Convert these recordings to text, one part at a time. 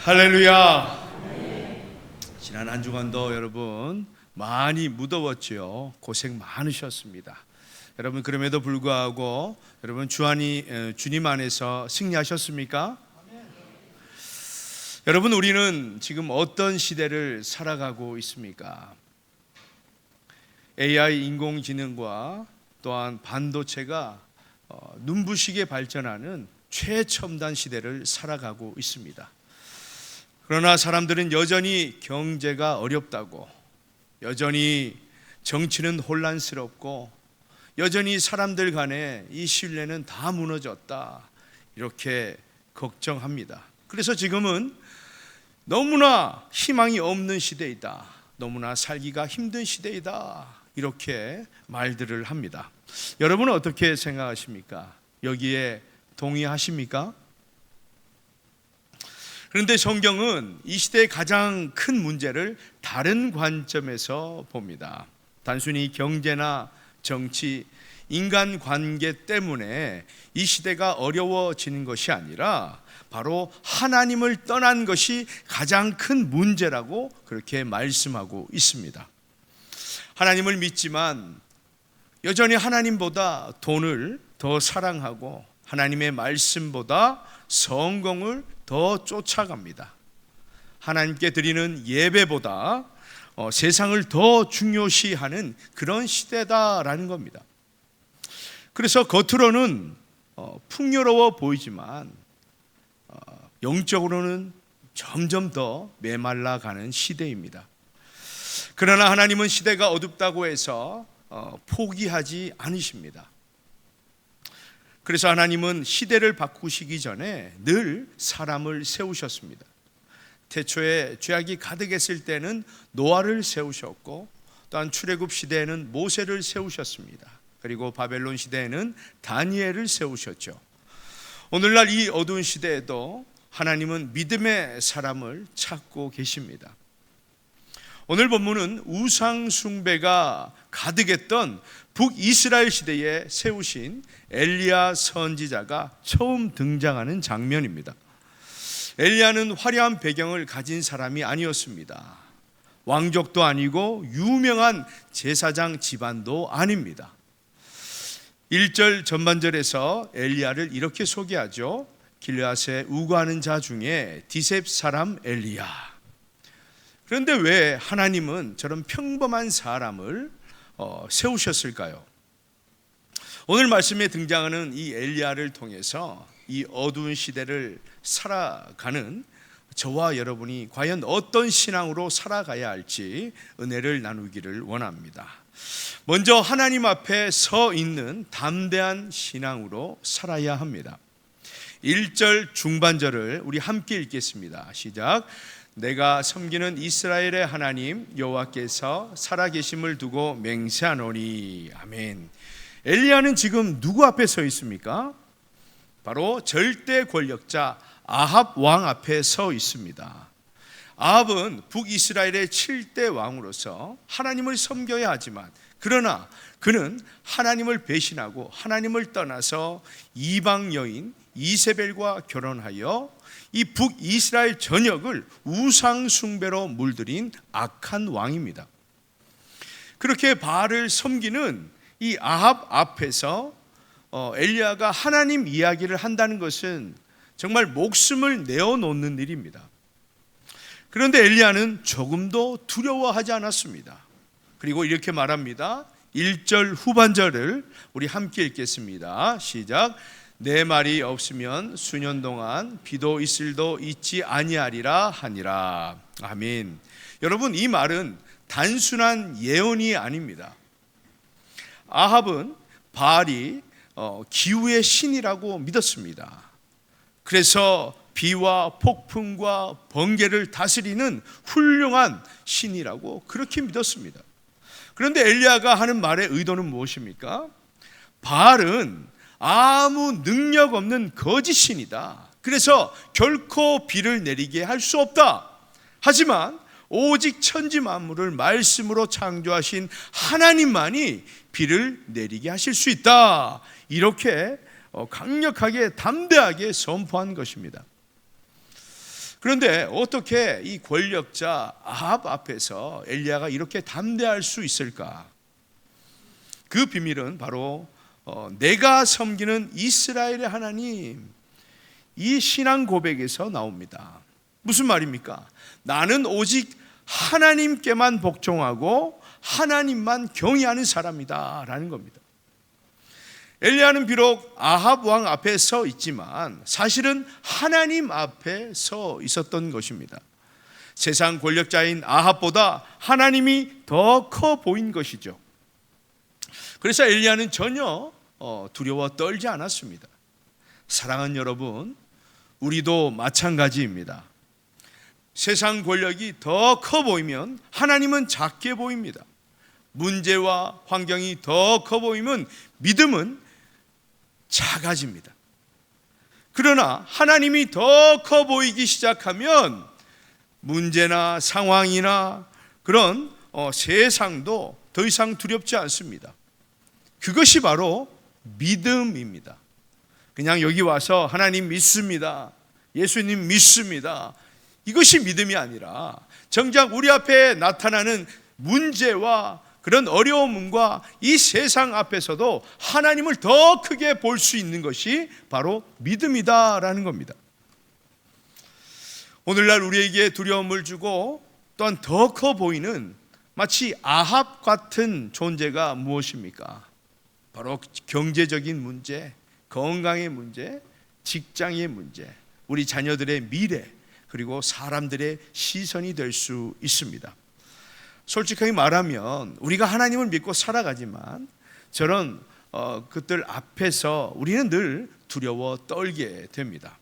할렐루야. 지난 한 주간도 여러분 많이 무더웠지요. 고생 많으셨습니다. 여러분 그럼에도 불구하고 여러분 주님 안에서 승리하셨습니까? 여러분 우리는 지금 어떤 시대를 살아가고 있습니까? AI 인공지능과 또한 반도체가 눈부시게 발전하는 최첨단 시대를 살아가고 있습니다. 그러나 사람들은 여전히 경제가 어렵다고, 여전히 정치는 혼란스럽고, 여전히 사람들 간에 이 신뢰는 다 무너졌다, 이렇게 걱정합니다. 그래서 지금은 너무나 희망이 없는 시대이다, 너무나 살기가 힘든 시대이다, 이렇게 말들을 합니다. 여러분은 어떻게 생각하십니까? 여기에 동의하십니까? 그런데 성경은 이 시대의 가장 큰 문제를 다른 관점에서 봅니다. 단순히 경제나 정치, 인간관계 때문에 이 시대가 어려워지는 것이 아니라 바로 하나님을 떠난 것이 가장 큰 문제라고 그렇게 말씀하고 있습니다. 하나님을 믿지만 여전히 하나님보다 돈을 더 사랑하고 하나님의 말씀보다 성공을 더 쫓아갑니다. 하나님께 드리는 예배보다 세상을 더 중요시하는 그런 시대다라는 겁니다. 그래서 겉으로는 풍요로워 보이지만 영적으로는 점점 더 메말라가는 시대입니다. 그러나 하나님은 시대가 어둡다고 해서 포기하지 않으십니다. 그래서 하나님은 시대를 바꾸시기 전에 늘 사람을 세우셨습니다. 태초에 죄악이 가득했을 때는 노아를 세우셨고, 또한 출애굽 시대에는 모세를 세우셨습니다. 그리고 바벨론 시대에는 다니엘을 세우셨죠. 오늘날 이 어두운 시대에도 하나님은 믿음의 사람을 찾고 계십니다. 오늘 본문은 우상 숭배가 가득했던 북이스라엘 시대에 세우신 엘리야 선지자가 처음 등장하는 장면입니다. 엘리야는 화려한 배경을 가진 사람이 아니었습니다. 왕족도 아니고 유명한 제사장 집안도 아닙니다. 1절 전반절에서 엘리야를 이렇게 소개하죠. 길르앗에 우거하는 자 중에 디셉 사람 엘리야. 그런데 왜 하나님은 저런 평범한 사람을 세우셨을까요? 오늘 말씀에 등장하는 이 엘리야를 통해서 이 어두운 시대를 살아가는 저와 여러분이 과연 어떤 신앙으로 살아가야 할지 은혜를 나누기를 원합니다. 먼저 하나님 앞에 서 있는 담대한 신앙으로 살아야 합니다. 1절 중반절을 우리 함께 읽겠습니다. 시작. 내가 섬기는 이스라엘의 하나님 여호와께서 살아계심을 두고 맹세하노니. 아멘. 엘리야는 지금 누구 앞에 서 있습니까? 바로 절대 권력자 아합 왕 앞에 서 있습니다. 아합은 북이스라엘의 7대 왕으로서 하나님을 섬겨야 하지만, 그러나 그는 하나님을 배신하고 하나님을 떠나서 이방 여인 이세벨과 결혼하여 이 북이스라엘 전역을 우상 숭배로 물들인 악한 왕입니다. 그렇게 바알을 섬기는 이 아합 앞에서 엘리야가 하나님 이야기를 한다는 것은 정말 목숨을 내어놓는 일입니다. 그런데 엘리야는 조금도 두려워하지 않았습니다. 그리고 이렇게 말합니다. 1절 후반절을 우리 함께 읽겠습니다. 시작. 내 말이 없으면 수년 동안 비도 이슬도 있지 아니하리라 하니라. 아멘. 여러분, 이 말은 단순한 예언이 아닙니다. 아합은 바알이 기후의 신이라고 믿었습니다. 그래서 비와 폭풍과 번개를 다스리는 훌륭한 신이라고 그렇게 믿었습니다. 그런데 엘리야가 하는 말의 의도는 무엇입니까? 바알은 아무 능력 없는 거짓 신이다. 그래서 결코 비를 내리게 할 수 없다. 하지만 오직 천지 만물을 말씀으로 창조하신 하나님만이 비를 내리게 하실 수 있다. 이렇게 강력하게 담대하게 선포한 것입니다. 그런데 어떻게 이 권력자 아합 앞에서 엘리야가 이렇게 담대할 수 있을까? 그 비밀은 바로 내가 섬기는 이스라엘의 하나님, 이 신앙 고백에서 나옵니다. 무슨 말입니까? 나는 오직 하나님께만 복종하고 하나님만 경외하는 사람이다 라는 겁니다. 엘리야는 비록 아합 왕 앞에 서 있지만 사실은 하나님 앞에 서 있었던 것입니다. 세상 권력자인 아합보다 하나님이 더 커 보인 것이죠. 그래서 엘리야는 전혀 두려워 떨지 않았습니다. 사랑하는 여러분, 우리도 마찬가지입니다. 세상 권력이 더 커 보이면 하나님은 작게 보입니다. 문제와 환경이 더 커 보이면 믿음은 작아집니다. 그러나 하나님이 더 커 보이기 시작하면 문제나 상황이나 그런 세상도 더 이상 두렵지 않습니다. 그것이 바로 믿음입니다. 그냥 여기 와서 하나님 믿습니다, 예수님 믿습니다, 이것이 믿음이 아니라 정작 우리 앞에 나타나는 문제와 그런 어려움과 이 세상 앞에서도 하나님을 더 크게 볼 수 있는 것이 바로 믿음이다라는 겁니다. 오늘날 우리에게 두려움을 주고 또한 더 커 보이는 마치 아합 같은 존재가 무엇입니까? 바로 경제적인 문제, 건강의 문제, 직장의 문제, 우리 자녀들의 미래, 그리고 사람들의 시선이 될 수 있습니다. 솔직하게 말하면 우리가 하나님을 믿고 살아가지만 저런 그들 앞에서 우리는 늘 두려워 떨게 됩니다.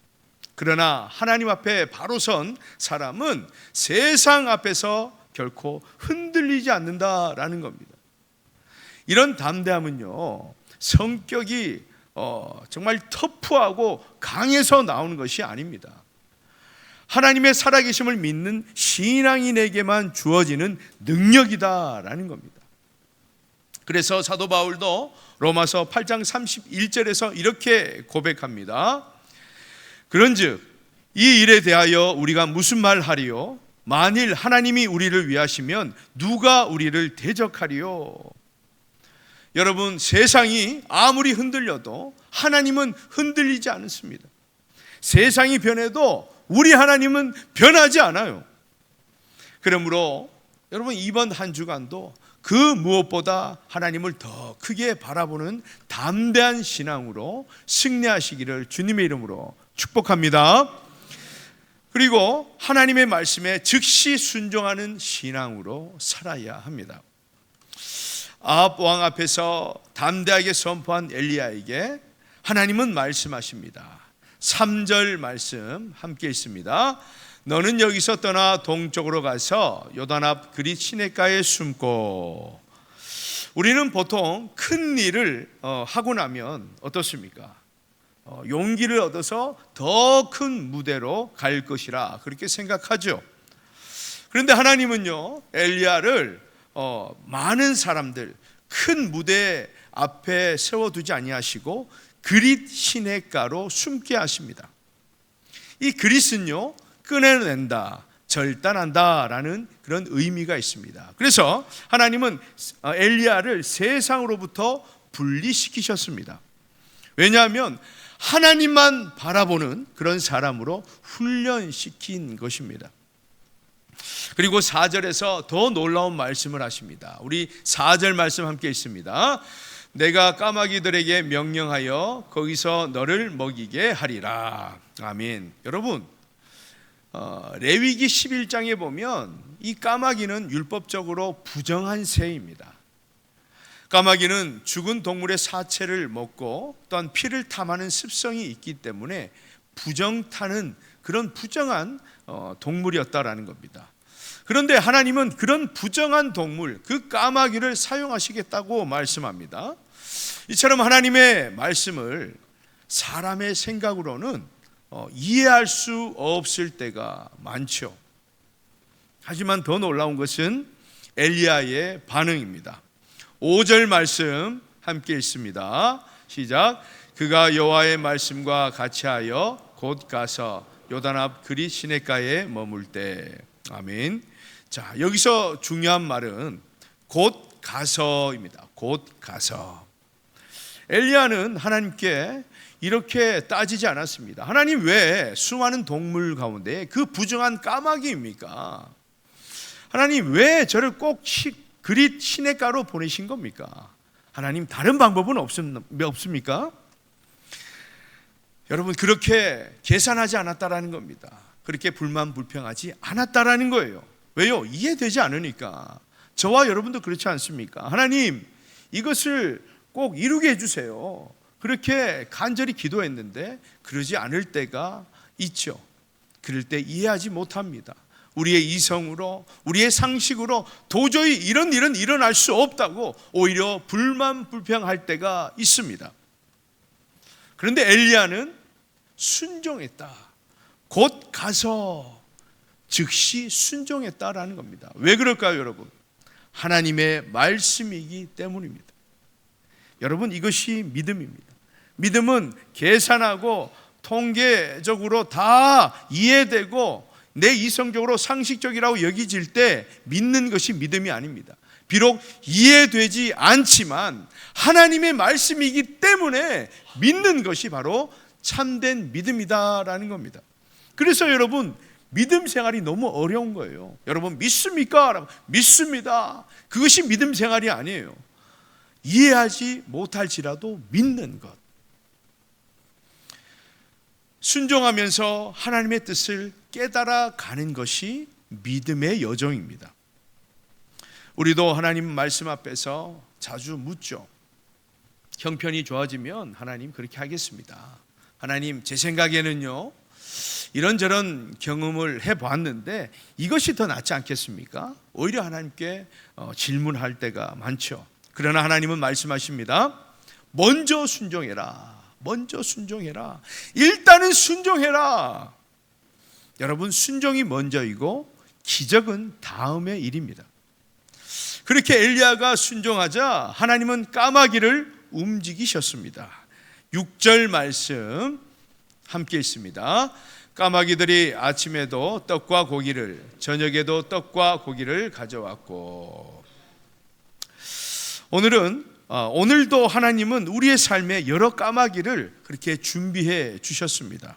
그러나 하나님 앞에 바로 선 사람은 세상 앞에서 결코 흔들리지 않는다라는 겁니다. 이런 담대함은요, 성격이 정말 터프하고 강해서 나오는 것이 아닙니다. 하나님의 살아계심을 믿는 신앙인에게만 주어지는 능력이다라는 겁니다. 그래서 사도 바울도 로마서 8장 31절에서 이렇게 고백합니다. 그런즉 이 일에 대하여 우리가 무슨 말하리요? 만일 하나님이 우리를 위하시면 누가 우리를 대적하리요? 여러분, 세상이 아무리 흔들려도 하나님은 흔들리지 않습니다. 세상이 변해도 우리 하나님은 변하지 않아요. 그러므로 여러분, 이번 한 주간도 그 무엇보다 하나님을 더 크게 바라보는 담대한 신앙으로 승리하시기를 주님의 이름으로 축복합니다. 그리고 하나님의 말씀에 즉시 순종하는 신앙으로 살아야 합니다. 아합 왕 앞에서 담대하게 선포한 엘리야에게 하나님은 말씀하십니다. 3절 말씀 함께 있습니다. 너는 여기서 떠나 동쪽으로 가서 요단 앞 그릿 시냇가에 숨고. 우리는 보통 큰 일을 하고 나면 어떻습니까? 용기를 얻어서 더 큰 무대로 갈 것이라 그렇게 생각하죠. 그런데 하나님은요, 엘리야를 많은 사람들 큰 무대 앞에 세워두지 아니하시고 그릿 시냇가로 숨게 하십니다. 이 그릿은요, 꺼내낸다, 절단한다라는 그런 의미가 있습니다. 그래서 하나님은 엘리야를 세상으로부터 분리시키셨습니다. 왜냐하면 하나님만 바라보는 그런 사람으로 훈련시킨 것입니다. 그리고 4절에서 더 놀라운 말씀을 하십니다. 우리 4절 말씀 함께 있습니다. 내가 까마귀들에게 명령하여 거기서 너를 먹이게 하리라. 아멘. 여러분, 레위기 11장에 보면 이 까마귀는 율법적으로 부정한 새입니다. 까마귀는 죽은 동물의 사체를 먹고 또한 피를 탐하는 습성이 있기 때문에 부정타는 그런 부정한 동물이었다라는 겁니다. 그런데 하나님은 그런 부정한 동물, 그 까마귀를 사용하시겠다고 말씀합니다. 이처럼 하나님의 말씀을 사람의 생각으로는 이해할 수 없을 때가 많죠. 하지만 더 놀라운 것은 엘리야의 반응입니다. 5절 말씀 함께 있습니다. 시작. 그가 여호와의 말씀과 같이 하여 곧 가서 요단 앞 그릿 시냇가에 머물 때. 아멘. 자, 여기서 중요한 말은 곧 가서입니다. 곧 가서. 엘리야는 하나님께 이렇게 따지지 않았습니다. 하나님, 왜 수많은 동물 가운데 그 부정한 까마귀입니까? 하나님, 왜 저를 꼭 그릿 시냇가로 보내신 겁니까? 하나님, 다른 방법은 없습니까? 여러분, 그렇게 계산하지 않았다라는 겁니다. 그렇게 불만불평하지 않았다라는 거예요. 왜요? 이해되지 않으니까. 저와 여러분도 그렇지 않습니까? 하나님, 이것을 꼭 이루게 해주세요. 그렇게 간절히 기도했는데 그러지 않을 때가 있죠. 그럴 때 이해하지 못합니다. 우리의 이성으로, 우리의 상식으로 도저히 이런 일은 일어날 수 없다고 오히려 불만불평할 때가 있습니다. 그런데 엘리야는 순종했다. 곧 가서 즉시 순종했다라는 겁니다. 왜 그럴까요, 여러분? 하나님의 말씀이기 때문입니다. 여러분, 이것이 믿음입니다. 믿음은 계산하고 통계적으로 다 이해되고 내 이성적으로 상식적이라고 여겨질 때 믿는 것이 믿음이 아닙니다. 비록 이해되지 않지만 하나님의 말씀이기 때문에 믿는 것이 바로 참된 믿음이다라는 겁니다. 그래서 여러분, 믿음 생활이 너무 어려운 거예요. 여러분, 믿습니까? 믿습니다. 그것이 믿음 생활이 아니에요. 이해하지 못할지라도 믿는 것. 순종하면서 하나님의 뜻을 깨달아 가는 것이 믿음의 여정입니다. 우리도 하나님 말씀 앞에서 자주 묻죠. 형편이 좋아지면 하나님 그렇게 하겠습니다. 하나님, 제 생각에는요, 이런저런 경험을 해봤는데 이것이 더 낫지 않겠습니까? 오히려 하나님께 질문할 때가 많죠. 그러나 하나님은 말씀하십니다. 먼저 순종해라. 먼저 순종해라. 일단은 순종해라. 여러분, 순종이 먼저이고 기적은 다음의 일입니다. 그렇게 엘리야가 순종하자 하나님은 까마귀를 움직이셨습니다. 6절 말씀 함께 있습니다. 까마귀들이 아침에도 떡과 고기를, 저녁에도 떡과 고기를 가져왔고. 오늘도 하나님은 우리의 삶에 여러 까마귀를 그렇게 준비해 주셨습니다.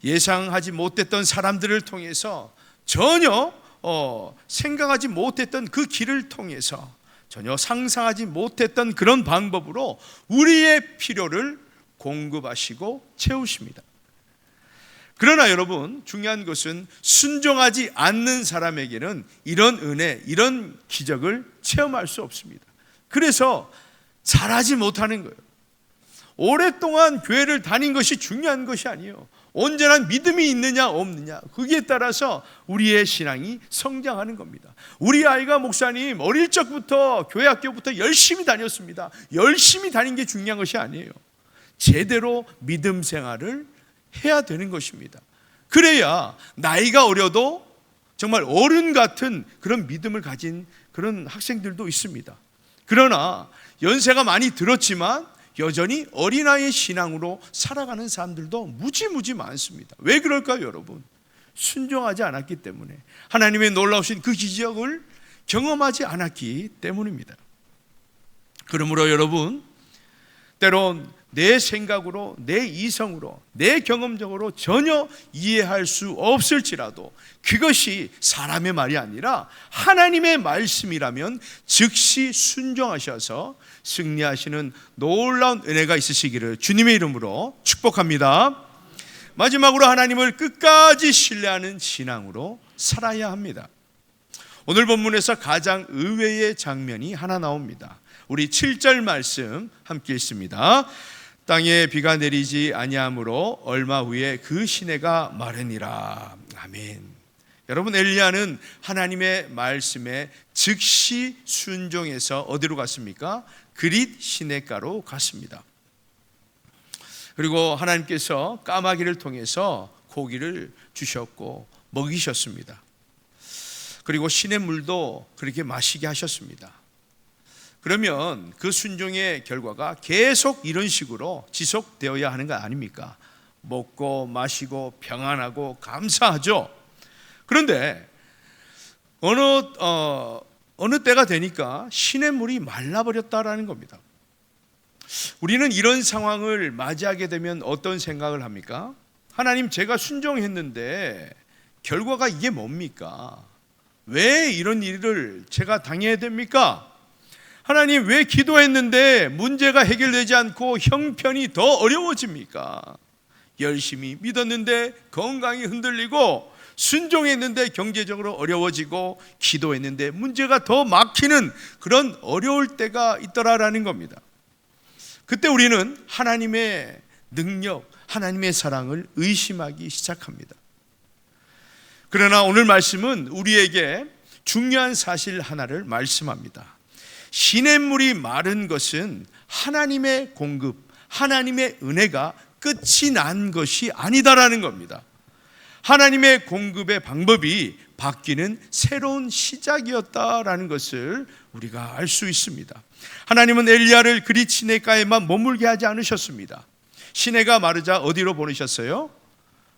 예상하지 못했던 사람들을 통해서, 전혀 생각하지 못했던 그 길을 통해서, 전혀 상상하지 못했던 그런 방법으로 우리의 필요를 공급하시고 채우십니다. 그러나 여러분, 중요한 것은 순종하지 않는 사람에게는 이런 은혜, 이런 기적을 체험할 수 없습니다. 그래서 잘하지 못하는 거예요. 오랫동안 교회를 다닌 것이 중요한 것이 아니에요. 온전한 믿음이 있느냐 없느냐, 거기에 따라서 우리의 신앙이 성장하는 겁니다. 우리 아이가 목사님 어릴 적부터 교회 학교부터 열심히 다녔습니다. 열심히 다닌 게 중요한 것이 아니에요. 제대로 믿음 생활을 해야 되는 것입니다. 그래야 나이가 어려도 정말 어른 같은 그런 믿음을 가진 그런 학생들도 있습니다. 그러나 연세가 많이 들었지만 여전히 어린아이의 신앙으로 살아가는 사람들도 무지무지 많습니다. 왜 그럴까요, 여러분? 순종하지 않았기 때문에, 하나님의 놀라우신 그 기적을 경험하지 않았기 때문입니다. 그러므로 여러분, 때론 내 생각으로, 내 이성으로, 내 경험적으로 전혀 이해할 수 없을지라도 그것이 사람의 말이 아니라 하나님의 말씀이라면 즉시 순종하셔서 승리하시는 놀라운 은혜가 있으시기를 주님의 이름으로 축복합니다. 마지막으로 하나님을 끝까지 신뢰하는 신앙으로 살아야 합니다. 오늘 본문에서 가장 의외의 장면이 하나 나옵니다. 우리 7절 말씀 함께 읽습니다. 땅에 비가 내리지 아니하므로 얼마 후에 그 시내가 마르니라. 아멘. 여러분, 엘리야는 하나님의 말씀에 즉시 순종해서 어디로 갔습니까? 그릿 시냇가로 갔습니다. 그리고 하나님께서 까마귀를 통해서 고기를 주셨고 먹이셨습니다. 그리고 시냇물도 그렇게 마시게 하셨습니다. 그러면 그 순종의 결과가 계속 이런 식으로 지속되어야 하는 거 아닙니까? 먹고 마시고 평안하고 감사하죠. 그런데 어느 때가 되니까 시냇물이 말라버렸다라는 겁니다. 우리는 이런 상황을 맞이하게 되면 어떤 생각을 합니까? 하나님, 제가 순종했는데 결과가 이게 뭡니까? 왜 이런 일을 제가 당해야 됩니까? 하나님, 왜 기도했는데 문제가 해결되지 않고 형편이 더 어려워집니까? 열심히 믿었는데 건강이 흔들리고, 순종했는데 경제적으로 어려워지고, 기도했는데 문제가 더 막히는 그런 어려울 때가 있더라라는 겁니다. 그때 우리는 하나님의 능력, 하나님의 사랑을 의심하기 시작합니다. 그러나 오늘 말씀은 우리에게 중요한 사실 하나를 말씀합니다. 시냇물이 마른 것은 하나님의 공급, 하나님의 은혜가 끝이 난 것이 아니다라는 겁니다. 하나님의 공급의 방법이 바뀌는 새로운 시작이었다라는 것을 우리가 알 수 있습니다. 하나님은 엘리야를 그리 시냇가에만 머물게 하지 않으셨습니다. 시내가 마르자 어디로 보내셨어요?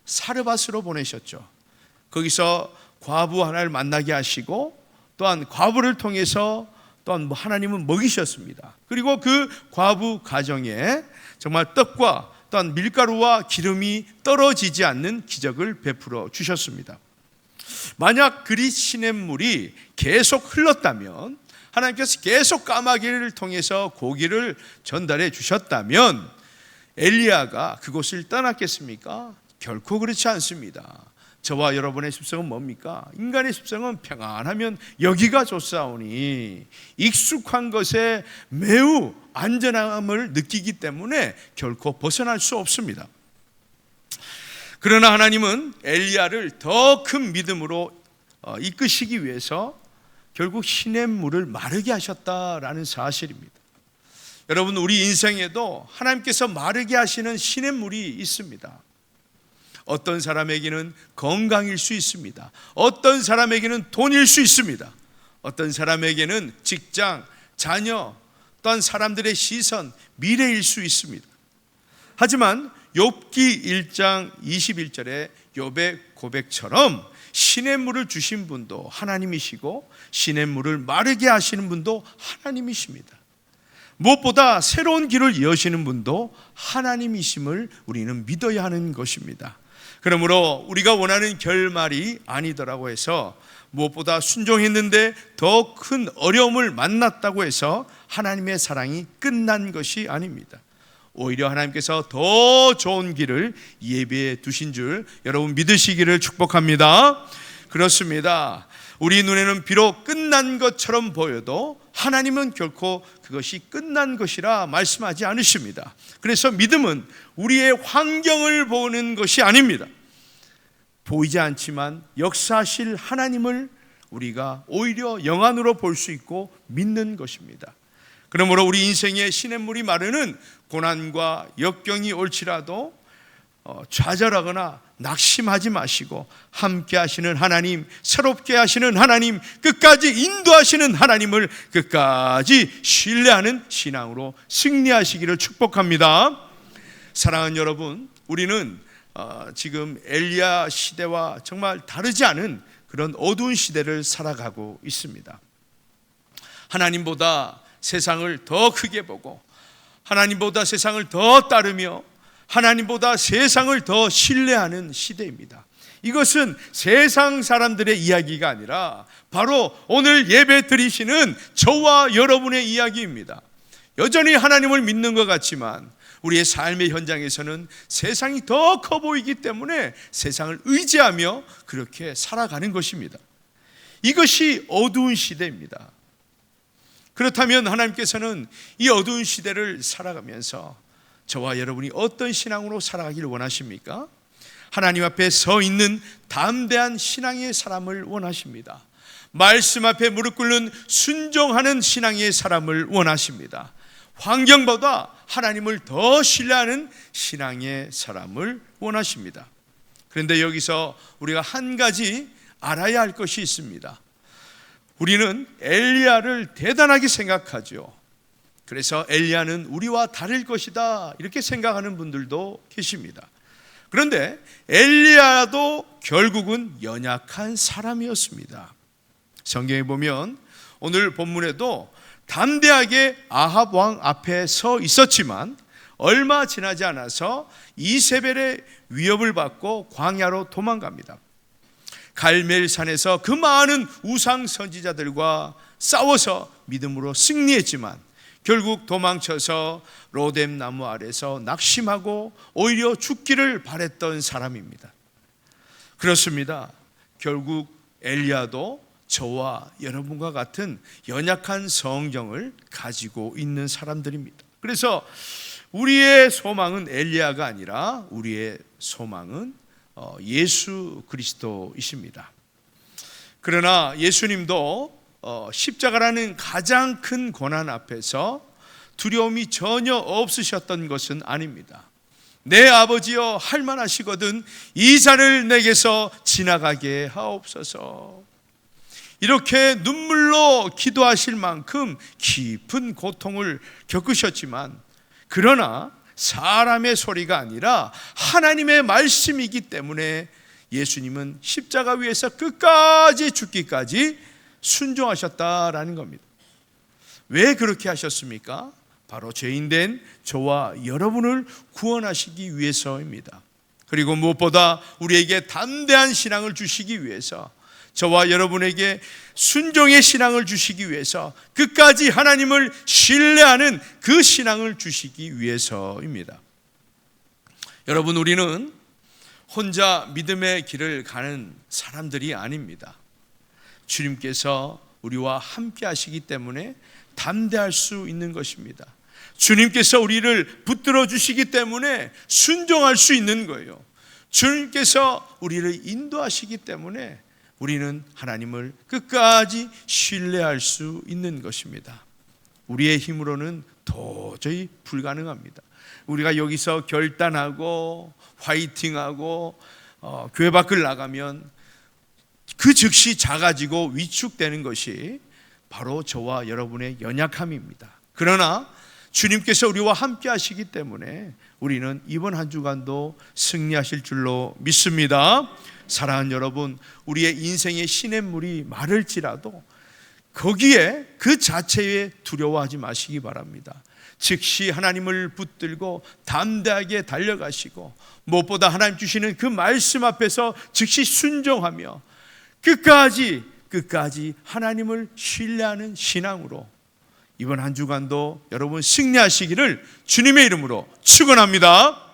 사르밧으로 보내셨죠. 거기서 과부 하나를 만나게 하시고, 또한 과부를 통해서 또한 하나님은 먹이셨습니다. 그리고 그 과부 가정에 정말 떡과 또한 밀가루와 기름이 떨어지지 않는 기적을 베풀어 주셨습니다. 만약 그리 시냇물이 계속 흘렀다면, 하나님께서 계속 까마귀를 통해서 고기를 전달해 주셨다면 엘리야가 그곳을 떠났겠습니까? 결코 그렇지 않습니다. 저와 여러분의 습성은 뭡니까? 인간의 습성은 평안하면 여기가 좋사오니, 익숙한 것에 매우 안전함을 느끼기 때문에 결코 벗어날 수 없습니다. 그러나 하나님은 엘리야를 더 큰 믿음으로 이끄시기 위해서 결국 시냇물을 마르게 하셨다라는 사실입니다. 여러분, 우리 인생에도 하나님께서 마르게 하시는 시냇물이 있습니다. 어떤 사람에게는 건강일 수 있습니다. 어떤 사람에게는 돈일 수 있습니다. 어떤 사람에게는 직장, 자녀, 또한 사람들의 시선, 미래일 수 있습니다. 하지만 욥기 1장 21절의 욥의 고백처럼 시냇물을 주신 분도 하나님이시고 시냇물을 마르게 하시는 분도 하나님이십니다. 무엇보다 새로운 길을 여시는 분도 하나님이심을 우리는 믿어야 하는 것입니다. 그러므로 우리가 원하는 결말이 아니더라고 해서, 무엇보다 순종했는데 더 큰 어려움을 만났다고 해서 하나님의 사랑이 끝난 것이 아닙니다. 오히려 하나님께서 더 좋은 길을 예비해 두신 줄 여러분 믿으시기를 축복합니다. 그렇습니다. 우리 눈에는 비록 끝난 것처럼 보여도 하나님은 결코 그것이 끝난 것이라 말씀하지 않으십니다. 그래서 믿음은 우리의 환경을 보는 것이 아닙니다. 보이지 않지만 역사하실 하나님을 우리가 오히려 영안으로 볼 수 있고 믿는 것입니다. 그러므로 우리 인생의 시냇물이 마르는 고난과 역경이 올지라도 좌절하거나 낙심하지 마시고, 함께 하시는 하나님, 새롭게 하시는 하나님, 끝까지 인도하시는 하나님을 끝까지 신뢰하는 신앙으로 승리하시기를 축복합니다. 사랑하는 여러분, 우리는 지금 엘리야 시대와 정말 다르지 않은 그런 어두운 시대를 살아가고 있습니다. 하나님보다 세상을 더 크게 보고, 하나님보다 세상을 더 따르며, 하나님보다 세상을 더 신뢰하는 시대입니다. 이것은 세상 사람들의 이야기가 아니라 바로 오늘 예배 드리시는 저와 여러분의 이야기입니다. 여전히 하나님을 믿는 것 같지만 우리의 삶의 현장에서는 세상이 더 커 보이기 때문에 세상을 의지하며 그렇게 살아가는 것입니다. 이것이 어두운 시대입니다. 그렇다면 하나님께서는 이 어두운 시대를 살아가면서 저와 여러분이 어떤 신앙으로 살아가기를 원하십니까? 하나님 앞에 서 있는 담대한 신앙의 사람을 원하십니다. 말씀 앞에 무릎 꿇는 순종하는 신앙의 사람을 원하십니다. 환경보다 하나님을 더 신뢰하는 신앙의 사람을 원하십니다. 그런데 여기서 우리가 한 가지 알아야 할 것이 있습니다. 우리는 엘리야를 대단하게 생각하죠. 그래서 엘리야는 우리와 다를 것이다 이렇게 생각하는 분들도 계십니다. 그런데 엘리야도 결국은 연약한 사람이었습니다. 성경에 보면 오늘 본문에도 담대하게 아합 왕 앞에 서 있었지만 얼마 지나지 않아서 이세벨의 위협을 받고 광야로 도망갑니다. 갈멜산에서 그 많은 우상 선지자들과 싸워서 믿음으로 승리했지만 결국 도망쳐서 로뎀 나무 아래서 낙심하고 오히려 죽기를 바랬던 사람입니다. 그렇습니다. 결국 엘리야도 저와 여러분과 같은 연약한 성정을 가지고 있는 사람들입니다. 그래서 우리의 소망은 엘리야가 아니라 우리의 소망은 예수 그리스도이십니다. 그러나 예수님도 십자가라는 가장 큰 고난 앞에서 두려움이 전혀 없으셨던 것은 아닙니다. 내 아버지여 할만하시거든 이 잔을 내게서 지나가게 하옵소서. 이렇게 눈물로 기도하실 만큼 깊은 고통을 겪으셨지만 그러나 사람의 소리가 아니라 하나님의 말씀이기 때문에 예수님은 십자가 위에서 끝까지 죽기까지 순종하셨다라는 겁니다. 왜 그렇게 하셨습니까? 바로 죄인된 저와 여러분을 구원하시기 위해서입니다. 그리고 무엇보다 우리에게 담대한 신앙을 주시기 위해서, 저와 여러분에게 순종의 신앙을 주시기 위해서, 끝까지 하나님을 신뢰하는 그 신앙을 주시기 위해서입니다. 여러분, 우리는 혼자 믿음의 길을 가는 사람들이 아닙니다. 주님께서 우리와 함께 하시기 때문에 담대할 수 있는 것입니다. 주님께서 우리를 붙들어 주시기 때문에 순종할 수 있는 거예요. 주님께서 우리를 인도하시기 때문에 우리는 하나님을 끝까지 신뢰할 수 있는 것입니다. 우리의 힘으로는 도저히 불가능합니다. 우리가 여기서 결단하고 화이팅하고 교회 밖을 나가면 그 즉시 작아지고 위축되는 것이 바로 저와 여러분의 연약함입니다. 그러나 주님께서 우리와 함께 하시기 때문에 우리는 이번 한 주간도 승리하실 줄로 믿습니다. 사랑하는 여러분, 우리의 인생의 시냇물이 마를지라도 거기에 그 자체에 두려워하지 마시기 바랍니다. 즉시 하나님을 붙들고 담대하게 달려가시고 무엇보다 하나님 주시는 그 말씀 앞에서 즉시 순종하며 끝까지 하나님을 신뢰하는 신앙으로 이번 한 주간도 여러분 승리하시기를 주님의 이름으로 축원합니다.